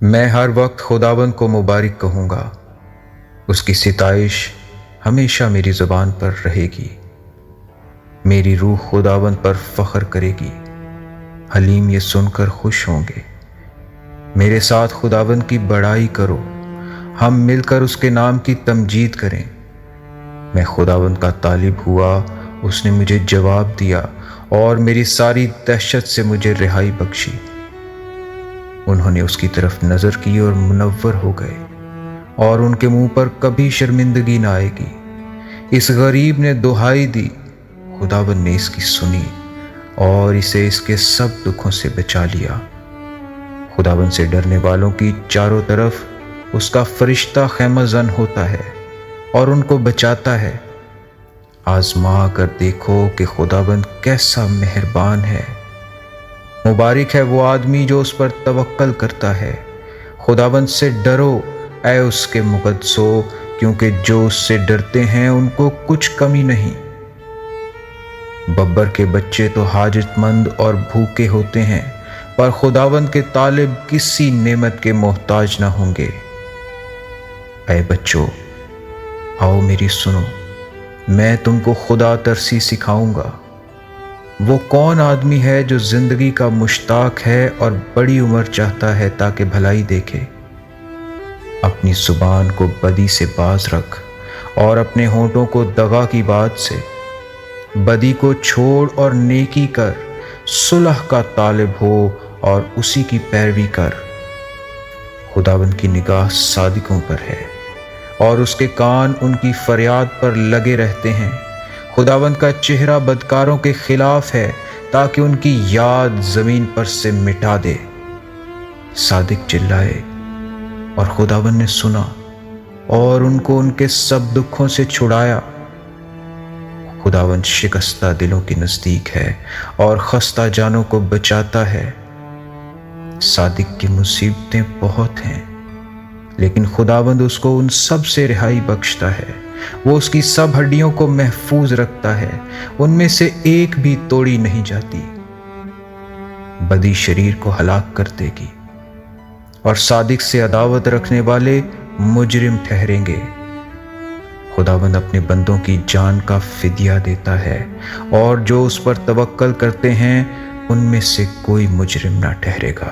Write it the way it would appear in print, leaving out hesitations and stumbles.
मैं हर वक्त खुदावंद को मुबारक कहूँगा। उसकी सिताइश हमेशा मेरी ज़ुबान पर रहेगी। मेरी रूह खुदावंद पर फ़ख्र करेगी। हलीम ये सुनकर खुश होंगे। मेरे साथ खुदावंद की बड़ाई करो। हम मिलकर उसके नाम की तमजीद करें। मैं खुदावंद का तालिब हुआ, उसने मुझे जवाब दिया और मेरी सारी दहशत से मुझे रिहाई बख्शी। उन्होंने उसकी तरफ नज़र की और मुनव्वर हो गए, और उनके मुंह पर कभी शर्मिंदगी ना आएगी। इस गरीब ने दुहाई दी, खुदावंद ने इसकी सुनी और इसे इसके सब दुखों से बचा लिया। खुदावंद से डरने वालों की चारों तरफ उसका फरिश्ता खैमज़न होता है और उनको बचाता है। आजमा कर देखो कि खुदावंद कैसा मेहरबान है। मुबारक है वो आदमी जो उस पर तवक्कल करता है। खुदावंद से डरो ऐ उसके मुक़द्दसों, क्योंकि जो उससे डरते हैं उनको कुछ कमी नहीं। बब्बर के बच्चे तो हाजतमंद और भूखे होते हैं, पर खुदावंद के तालिब किसी नेमत के मोहताज ना होंगे। ऐ बच्चों, आओ मेरी सुनो, मैं तुमको खुदा तरसी सिखाऊंगा। वो कौन आदमी है जो जिंदगी का मुश्ताक है और बड़ी उम्र चाहता है ताकि भलाई देखे। अपनी जुबान को बदी से बाज रख और अपने होंठों को दगा की बात से। बदी को छोड़ और नेकी कर, सुलह का तालिब हो और उसी की पैरवी कर। खुदावंद की निगाह सादिकों पर है और उसके कान उनकी फरियाद पर लगे रहते हैं। खुदावंद का चेहरा बदकारों के खिलाफ है, ताकि उनकी याद जमीन पर से मिटा दे। सादिक चिल्लाए और खुदावंद ने सुना और उनको उनके सब दुखों से छुड़ाया। खुदावंद शिकस्ता दिलों के नज़दीक है और खस्ता जानों को बचाता है। सादिक की मुसीबतें बहुत हैं, लेकिन खुदावंद उसको उन सब से रिहाई बख्शता है। वो उसकी सब हड्डियों को महफूज रखता है, उनमें से एक भी तोड़ी नहीं जाती। बदी शरीर को हलाक कर देगी और सादिक से अदावत रखने वाले मुजरिम ठहरेंगे। खुदावंद अपने बंदों की जान का फिदिया देता है, और जो उस पर तवक्कल करते हैं उनमें से कोई मुजरिम ना ठहरेगा।